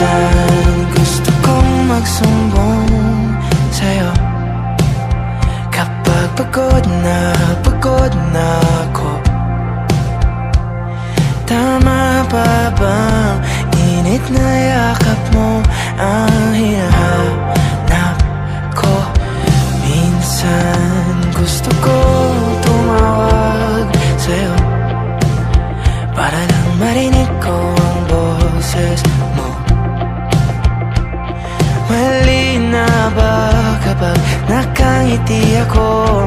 Minsan gusto kong magsumbong sa'yo kapag pagod na ako. Tama pa bang init na yakap mo ang hinahanap ko? Minsan gusto ko tumawag sa'yo para lang marinig ko ang boses mo. Mali na ba kapag nakangiti ako?